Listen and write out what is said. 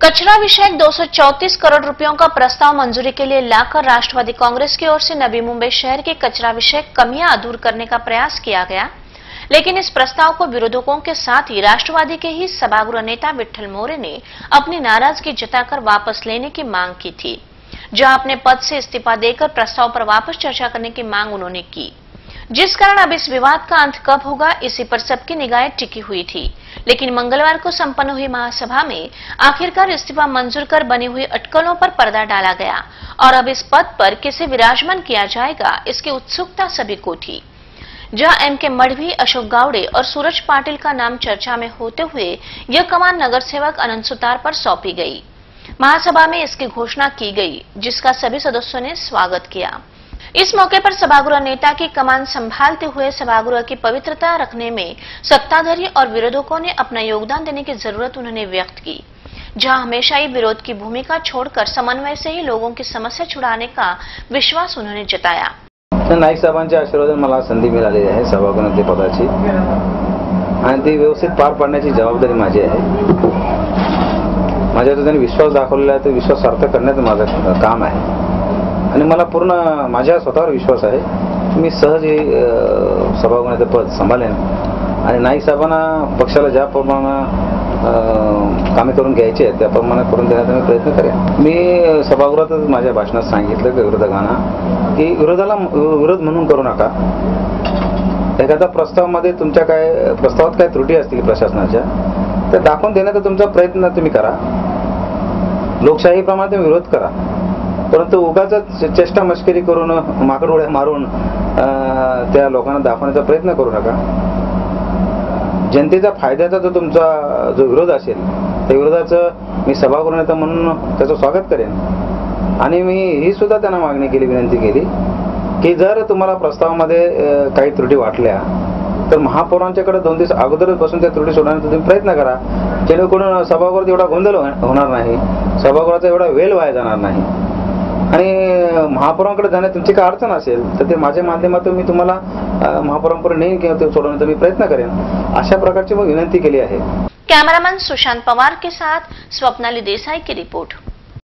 कचरा विषयक 234 करोड़ रुपयों का प्रस्ताव मंजूरी के लिए लाकर राष्ट्रवादी कांग्रेस की ओर से नवी मुंबई शहर की कचरा विषयक कमियां दूर करने का प्रयास किया गया, लेकिन इस प्रस्ताव को विरोधकों के साथ ही राष्ट्रवादी के ही सभागृह नेता विठ्ठल मोरे ने अपनी नाराजगी जताकर वापस लेने की मांग की थी। जहां अपने पद से इस्तीफा देकर प्रस्ताव पर वापस चर्चा करने की मांग उन्होंने की, जिस कारण अब इस विवाद का अंत कब होगा इसी पर सबकी निगाहें टिकी हुई थी। लेकिन मंगलवार को संपन्न हुई महासभा में आखिरकार इस्तीफा मंजूर कर बनी हुई अटकलों पर पर्दा डाला गया और अब इस पद पर किसे विराजमान किया जाएगा इसकी उत्सुकता सभी को थी। जहां एम.के. मढ़वी, अशोक गावड़े और सूरज पाटिल का नाम चर्चा में होते हुए यह कमान नगर सेवक अनंत सुतार पर सौंपी गई। महासभा में इसकी घोषणा की गई, जिसका सभी सदस्यों ने स्वागत किया। इस मौके पर सभागृह नेता की कमान संभालते हुए सभागृह की पवित्रता रखने में सत्ताधारी और विरोधकों ने अपना योगदान देने की जरूरत उन्होंने व्यक्त की। जहां हमेशा ही विरोध की भूमिका छोड़कर समन्वय से ही लोगों की समस्या छुड़ाने का विश्वास उन्होंने जताया। नाईक साहेबांच्या आशीर्वादाने मला संधी मिळालेली आहे सभागृह पदाची आणि ती व्यवस्थित पार पाडण्याची जबाबदारी माझी आहे। माझ्यावर त्यांनी विश्वास दाखवलेला आहे, तो विश्वास सार्थ करण्याचं माझं काम आहे आणि मला पूर्ण माझ्या स्वतःवर विश्वास आहे। मी सहज हे सभागृहाचं पद सांभाळेन आणि नाईक साहेबांना पक्षाला ज्या प्रमाणे कामे करून घ्यायची आहेत त्याप्रमाणे करून देण्याचा मी प्रयत्न करेन। मी सभागृहातच माझ्या भाषणात सांगितलं की विरोधकांना की विरोधाला विरोध म्हणून करू नका। एखादा प्रस्तावामध्ये तुमच्या प्रस्तावात काय त्रुटी असतील प्रशासनाच्या ते दाखवून देण्याचा तुमचा प्रयत्न तुम्ही करा। लोकशाहीप्रमाणे तुम्ही विरोध करा, परंतु उगाच चेष्टा मस्करी करून माकड उड्या मारून त्या लोकांना दाखवण्याचा प्रयत्न करू नका। जनतेचा फायद्याचा जो तुमचा जो विरोध असेल त्या विरोधाचं मी सभागृह नेता म्हणून त्याचं स्वागत करेन आणि मी ही सुद्धा त्यांना मागणी केली, विनंती केली की जर तुम्हाला प्रस्तावामध्ये काही त्रुटी वाटल्या तर महापौरांच्याकडे 2 दिवस अगोदरच बसून त्या त्रुटी सोडवण्याचा तुम्ही प्रयत्न करा, जेणेकरून सभागृहात एवढा गोंधळ होणार नाही, सभागृहाचा एवढा वेळ वाया जाणार नाही आणि महापौरांकडे जाण्यात तुमची काय अडचण असेल तर ते माझ्या माध्यमातून मी तुम्हाला महापौरांपर्यंत नेईन किंवा ते सोडवण्याचा मी प्रयत्न करेन, अशा प्रकारची मग विनंती केली आहे। कैमरामैन सुशांत पवार के साथ स्वप्नाली देसाई की रिपोर्ट।